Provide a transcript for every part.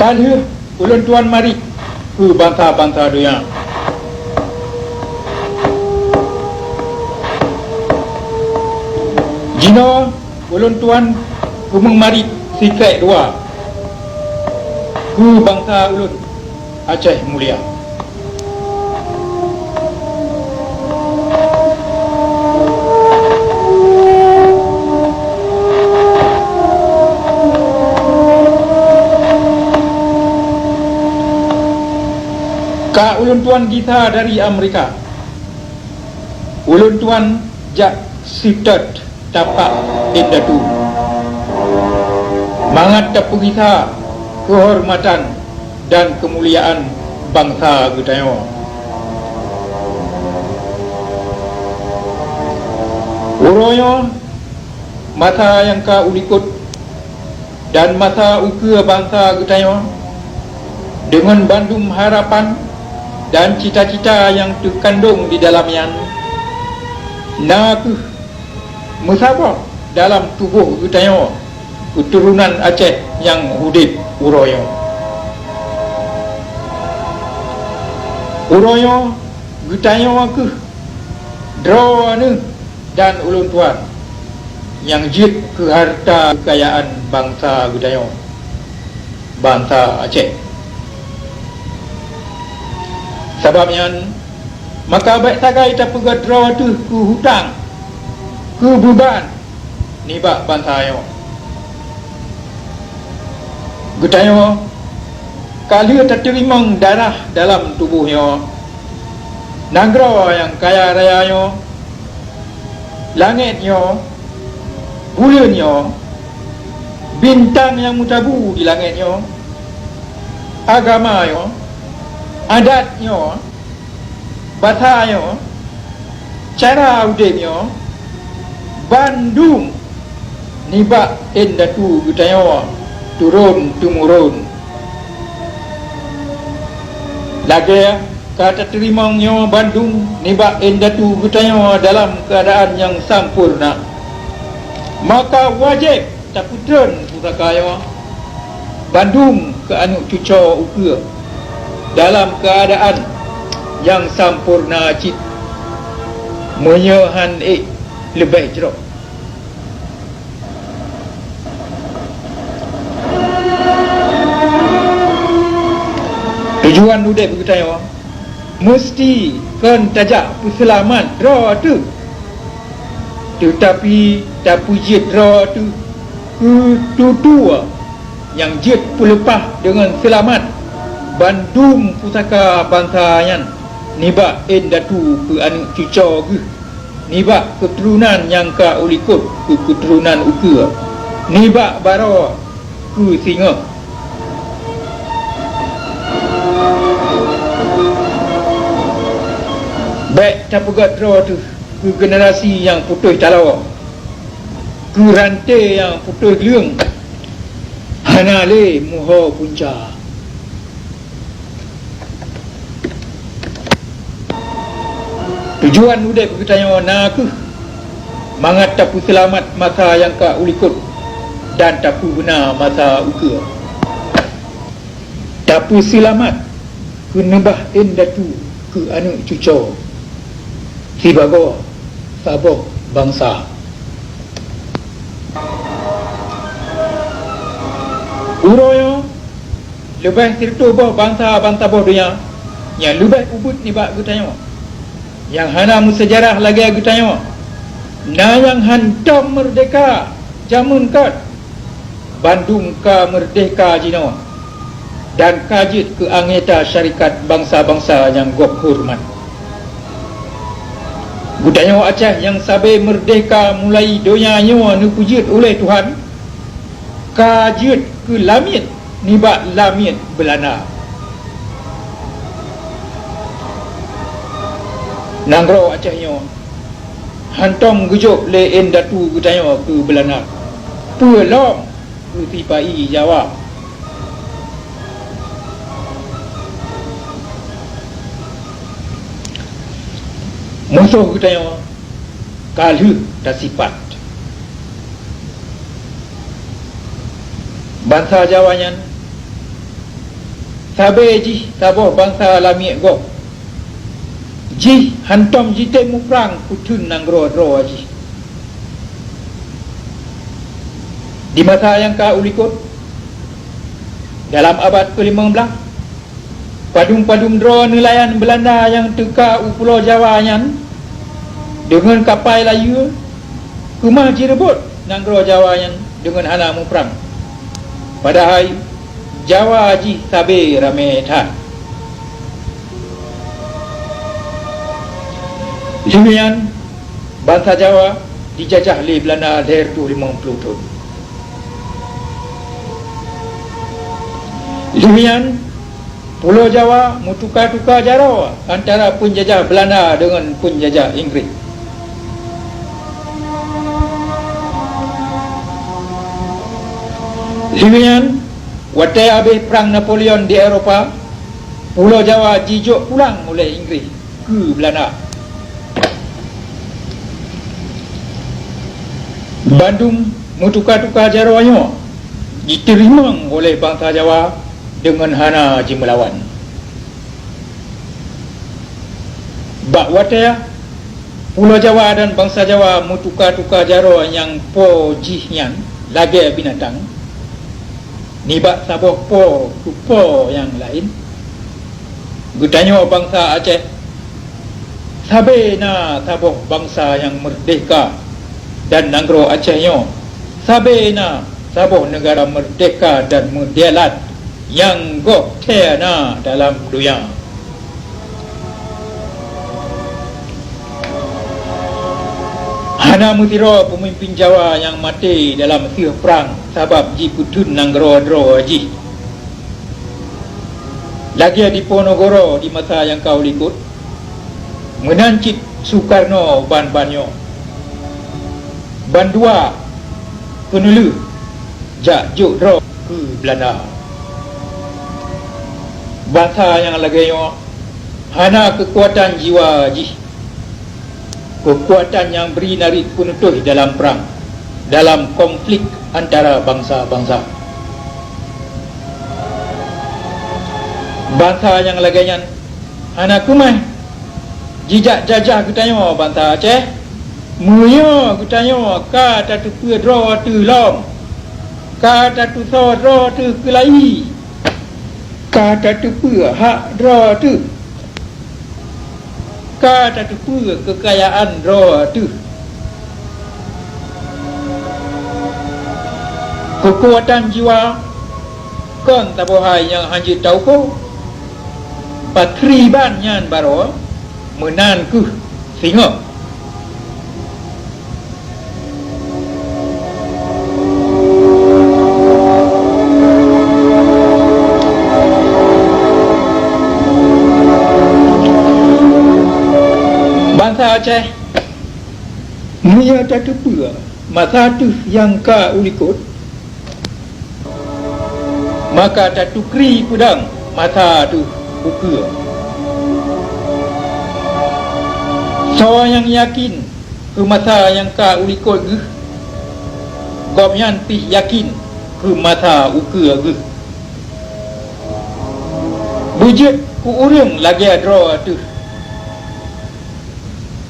Kali ulun tuan mari ke bangsa-bangsa dunia. Jino ulun tuan kumeng mari sikai dua ke bangsa ulun Aceh Mulia. Ka ulun tuan kita dari Amerika, ulun tuan jak sitat tapak indatu mangat tapu kita kehormatan dan kemuliaan bangsa Gutayo. Uroyo masa yang ka ulikut dan masa uke bangsa Gutayo dengan bandum harapan dan cita-cita yang terkandung di dalamnya, nak musabah dalam tubuh Gutayo, keturunan Aceh yang hudip Uroyo. Uroyo Gutayo ke drawane dan ulun tuan yang jit ke harta kekayaan bangsa Gutayo, bangsa Aceh. Sebabnya maka baik sagai tak pegat draw tu ke hutang, ke beban nibak bangsa yo. Gutayo kali terterima darah dalam tubuhnya, negara yang kaya rayanya, langitnya, bulannya, bintang yang mutabu di langitnya, agamanya, adatnya, bahasanya, cara udipnya, bandung nibak indatu Gutayo turun temurun. Lagi kata terimanya bandung nibak indatu Gutayo dalam keadaan yang sempurna, maka wajib tak putran pusakaya bandung ke anu cuco uke dalam keadaan yang sempurna cik menyahan lebih jerok. Tujuan udip Gutayo mesti kan tajak puselaman draw tu, tetapi tak pujit draw tu tutua yang jit pulepah dengan selamat bandung pusaka bangsa nibak indatu ke anu cuco ke nibak keturunan yang ka ulikut ke keturunan uke nibak baro ke singa. Baik tak pegat draw tu ke generasi yang putus talau, ke rantai yang putus liung, hanale muho punca. Tujuan udip Gutayo nak mangat tapu selamat masa yang ka ulikut dan tapu benar masa uke. Tapu selamat ke nembah indatu ke anu cuco sibago saboh bangsa. Uroyo lebih tertubuh bangsa-bangsa boh dunia yang lebih ubud nibak Gutayo, yang hana sejarah lagi Gutayo, na yang hantam merdeka jamun kat Bandung ka merdeka jino dan kajit ke anggota syarikat bangsa-bangsa yang gop hormat. Gutayo Aceh yang sabe merdeka mulai doyanyo nu pujit oleh Tuhan, kajit ke lamit nibak lamit Belanda. Nanggro Acehnya hantam gujuk le indatu Gutayo ke Belanda, pulang ke tipai Jawa. Musuh Gutayo kalu tak sifat bangsa Jawanya sabe ji saboh bangsa lami go ji hantom ji te muprang putun nanggro ro ji di masa yang ka ulikut dalam abad ke-15 padum-padum dro nelayan Belanda yang teka Pulau Jawa nyan dengan kapal layu kumah jirebut nanggro Jawa nyan dengan hana muprang padahal Jawa ji sabe rame tha Limian bangsa Jawa dijajah oleh Belanda dari 50 tahun. Limian Pulau Jawa mutukar-tukar jara antara penjajah Belanda dengan penjajah Inggeris. Limian watai habis perang Napoleon di Eropah, Pulau Jawa jijuk pulang oleh Inggeris ke Belanda. Bandung mutukar-tukar jarawanya diterima oleh bangsa Jawa dengan hana ji melawan. Bak wataya Pulau Jawa dan bangsa Jawa mutukar-tukar jaraw yang po jihnya lagi binatang. Ni bak saboh po tu po yang lain. Gutanya bangsa Aceh sabe na saboh bangsa yang merdeka dan nanggro Acehnya sabe na saboh negara merdeka dan moderat yang gok teana dalam dunia. Hana mutira pemimpin Jawa yang mati dalam siuh perang sebab ji putun nanggro dro ji. Lagi di Ponorogo di masa yang kau likut menancit Soekarno ban-banyo bandua penelu jak juk dro ke Belanda. Bangsa yang laganya hana kekuatan jiwa ji, kekuatan yang beri narik penutuh dalam perang, dalam konflik antara bangsa-bangsa. Bangsa yang laganya hana kumai jijak jajah kutanya bangsa Aceh muya kutanya ka tatu pedro tu lom ka tatu so dro tu kelai ka tatu pe hak dro tu ka tatu pe kekayaan dro tu. Kekuatan jiwa kon tabohai yang hanji tau ko patri ban nyan baro menan ku singa. Bangsa Aceh Mia tatu pula masa tu yang ka ulikut maka tatu kri pudang masa tu ukur. So yang yakin ke masa yang ka ulikut ge gomyan pi yakin ke masa ukur ge bujut ku urang lagi adro tu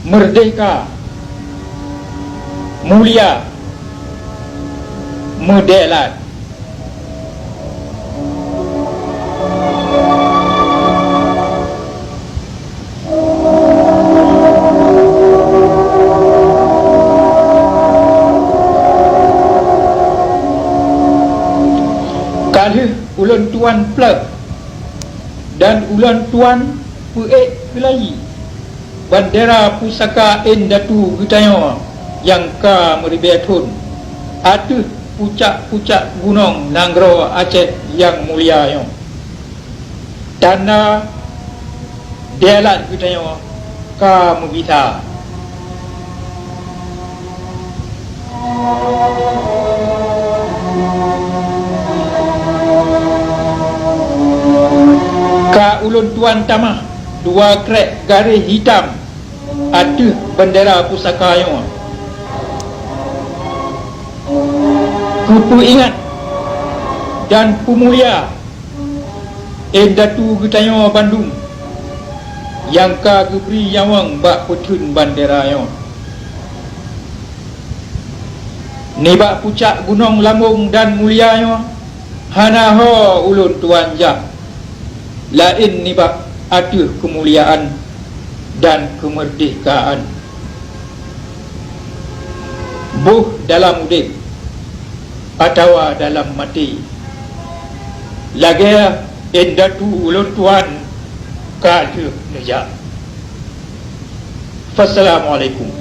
merdeka, mulia, moderat. Kalau ulan tuan plug dan ulan tuan puek kelai bandera pusaka Endatu Gutanya yang ka meribetun atuh pucak-pucak gunung Nanggro Aceh yang mulia yang tanda delat Gutanya ka mebita ka ulun tuan tamah dua krek garis hitam ada bendera pusaka yang kupu ingat dan pemulia Datu Getayo Bandung yang ka geberi yawang bak putun bandera yo. Ni bak pucak gunung Lambung dan mulia yo. Hana ho ulun tuan ja. Lain ni bak atuh kemuliaan dan kemerdekaan. Buh dalam udip atau dalam mati. Lagi Datu ulun tuan ka atuh neja. Wassalamualaikum.